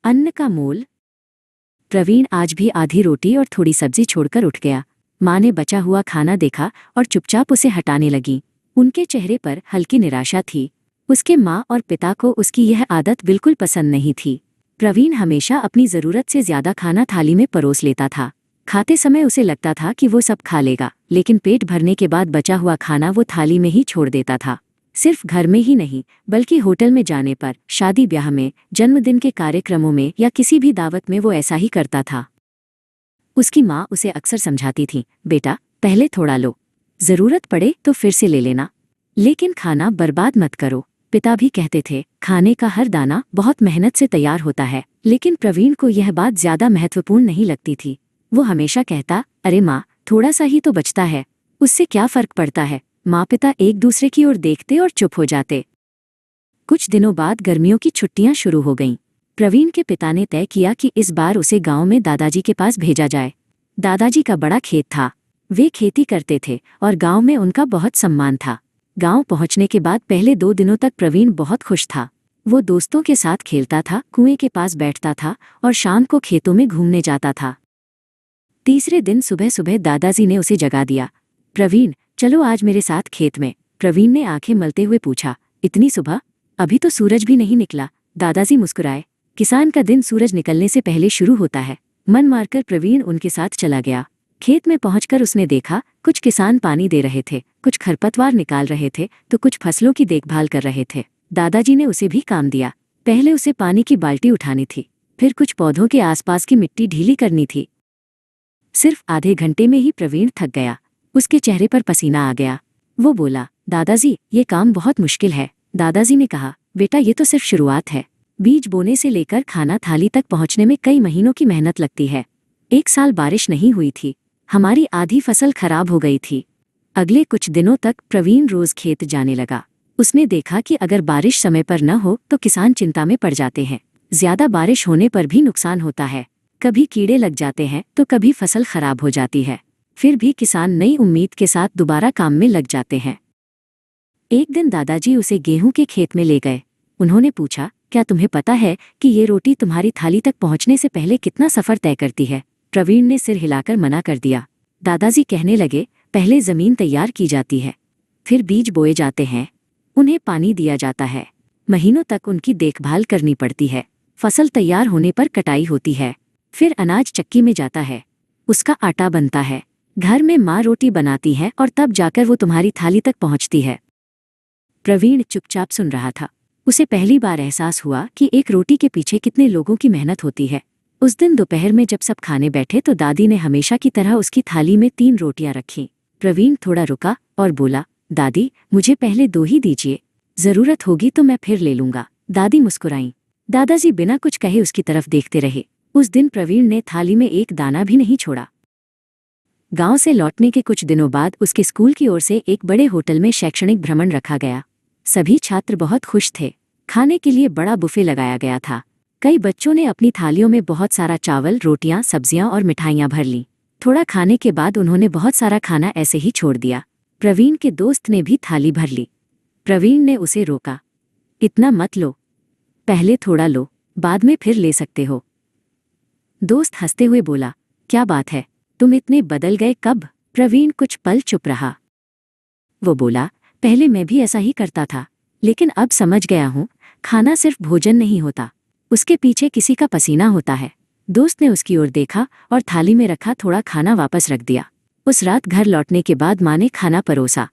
अन्न का मोल। प्रवीण आज भी आधी रोटी और थोड़ी सब्जी छोड़कर उठ गया। माँ ने बचा हुआ खाना देखा और चुपचाप उसे हटाने लगी। उनके चेहरे पर हल्की निराशा थी। उसके माँ और पिता को उसकी यह आदत बिल्कुल पसंद नहीं थी। प्रवीण हमेशा अपनी ज़रूरत से ज़्यादा खाना थाली में परोस लेता था। खाते समय उसे लगता था कि वो सब खा लेगा, लेकिन पेट भरने के बाद बचा हुआ खाना वो थाली में ही छोड़ देता था। सिर्फ घर में ही नहीं, बल्कि होटल में जाने पर, शादी ब्याह में, जन्मदिन के कार्यक्रमों में या किसी भी दावत में वो ऐसा ही करता था। उसकी माँ उसे अक्सर समझाती थी, बेटा पहले थोड़ा लो, ज़रूरत पड़े तो फिर से ले लेना, लेकिन खाना बर्बाद मत करो। पिता भी कहते थे, खाने का हर दाना बहुत मेहनत से तैयार होता है। लेकिन प्रवीण को यह बात ज़्यादा महत्वपूर्ण नहीं लगती थी। वो हमेशा कहता, अरे माँ, थोड़ा सा ही तो बचता है, उससे क्या फ़र्क पड़ता है। माँ पिता एक दूसरे की ओर देखते और चुप हो जाते। कुछ दिनों बाद गर्मियों की छुट्टियां शुरू हो गईं। प्रवीण के पिता ने तय किया कि इस बार उसे गांव में दादाजी के पास भेजा जाए। दादाजी का बड़ा खेत था, वे खेती करते थे और गांव में उनका बहुत सम्मान था। गांव पहुंचने के बाद पहले 2 दिनों तक प्रवीण बहुत खुश था। वो दोस्तों के साथ खेलता था, कुएं के पास बैठता था और शाम को खेतों में घूमने जाता था। तीसरे दिन सुबह सुबह दादाजी ने उसे जगा दिया। प्रवीण, चलो आज मेरे साथ खेत में। प्रवीण ने आंखें मलते हुए पूछा, इतनी सुबह? अभी तो सूरज भी नहीं निकला। दादाजी मुस्कुराए। किसान का दिन सूरज निकलने से पहले शुरू होता है। मन मारकर प्रवीण उनके साथ चला गया। खेत में पहुंचकर उसने देखा, कुछ किसान पानी दे रहे थे, कुछ खरपतवार निकाल रहे थे, तो कुछ फसलों की देखभाल कर रहे थे। दादाजी ने उसे भी काम दिया। पहले उसे पानी की बाल्टी उठानी थी, फिर कुछ पौधों के आसपास की मिट्टी ढीली करनी थी। सिर्फ आधे घंटे में ही प्रवीण थक गया। उसके चेहरे पर पसीना आ गया। वो बोला, दादाजी ये काम बहुत मुश्किल है। दादाजी ने कहा, बेटा ये तो सिर्फ शुरुआत है। बीज बोने से लेकर खाना थाली तक पहुंचने में कई महीनों की मेहनत लगती है। एक साल बारिश नहीं हुई थी, हमारी आधी फसल खराब हो गई थी। अगले कुछ दिनों तक प्रवीण रोज खेत जाने लगा। उसने देखा कि अगर बारिश समय पर न हो तो किसान चिंता में पड़ जाते हैं। ज्यादा बारिश होने पर भी नुकसान होता है। कभी कीड़े लग जाते हैं तो कभी फसल खराब हो जाती है। फिर भी किसान नई उम्मीद के साथ दोबारा काम में लग जाते हैं। एक दिन दादाजी उसे गेहूं के खेत में ले गए। उन्होंने पूछा, क्या तुम्हें पता है कि ये रोटी तुम्हारी थाली तक पहुंचने से पहले कितना सफ़र तय करती है? प्रवीण ने सिर हिलाकर मना कर दिया। दादाजी कहने लगे, पहले ज़मीन तैयार की जाती है, फिर बीज बोए जाते हैं, उन्हें पानी दिया जाता है, महीनों तक उनकी देखभाल करनी पड़ती है। फसल तैयार होने पर कटाई होती है, फिर अनाज चक्की में जाता है, उसका आटा बनता है। घर में माँ रोटी बनाती है और तब जाकर वो तुम्हारी थाली तक पहुंचती है। प्रवीण चुपचाप सुन रहा था। उसे पहली बार एहसास हुआ कि एक रोटी के पीछे कितने लोगों की मेहनत होती है। उस दिन दोपहर में जब सब खाने बैठे तो दादी ने हमेशा की तरह उसकी थाली में 3 रोटियां रखीं। प्रवीण थोड़ा रुका और बोला, दादी मुझे पहले 2 ही दीजिए, ज़रूरत होगी तो मैं फिर ले लूँगा। दादी मुस्कुराईं। दादाजी बिना कुछ कहे उसकी तरफ देखते रहे। उस दिन प्रवीण ने थाली में एक दाना भी नहीं छोड़ा। गांव से लौटने के कुछ दिनों बाद उसके स्कूल की ओर से एक बड़े होटल में शैक्षणिक भ्रमण रखा गया। सभी छात्र बहुत खुश थे। खाने के लिए बड़ा बुफे लगाया गया था। कई बच्चों ने अपनी थालियों में बहुत सारा चावल, रोटियां, सब्जियां और मिठाइयां भर लीं। थोड़ा खाने के बाद उन्होंने बहुत सारा खाना ऐसे ही छोड़ दिया। प्रवीण के दोस्त ने भी थाली भर ली। प्रवीण ने उसे रोका, इतना मत लो, पहले थोड़ा लो, बाद में फिर ले सकते हो। दोस्त हंसते हुए बोला, क्या बात है, तुम इतने बदल गए कब? प्रवीण कुछ पल चुप रहा। वो बोला, पहले मैं भी ऐसा ही करता था, लेकिन अब समझ गया हूँ, खाना सिर्फ भोजन नहीं होता, उसके पीछे किसी का पसीना होता है। दोस्त ने उसकी ओर देखा और थाली में रखा थोड़ा खाना वापस रख दिया। उस रात घर लौटने के बाद माँ ने खाना परोसा।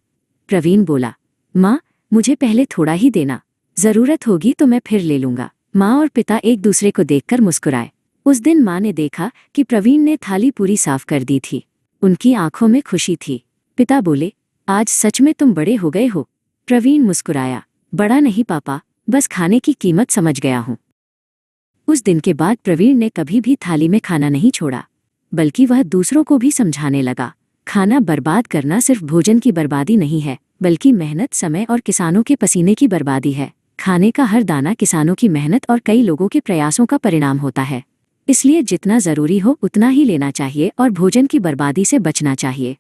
प्रवीण बोला, माँ मुझे पहले थोड़ा ही देना, ज़रूरत होगी तो मैं फिर ले लूँगा। माँ और पिता एक दूसरे को देखकर मुस्कुराए। उस दिन माँ ने देखा कि प्रवीण ने थाली पूरी साफ कर दी थी। उनकी आंखों में खुशी थी। पिता बोले, आज सच में तुम बड़े हो गए हो। प्रवीण मुस्कुराया, बड़ा नहीं पापा, बस खाने की कीमत समझ गया हूँ। उस दिन के बाद प्रवीण ने कभी भी थाली में खाना नहीं छोड़ा, बल्कि वह दूसरों को भी समझाने लगा, खाना बर्बाद करना सिर्फ भोजन की बर्बादी नहीं है, बल्कि मेहनत, समय और किसानों के पसीने की बर्बादी है। खाने का हर दाना किसानों की मेहनत और कई लोगों के प्रयासों का परिणाम होता है। इसलिए जितना ज़रूरी हो उतना ही लेना चाहिए और भोजन की बर्बादी से बचना चाहिए।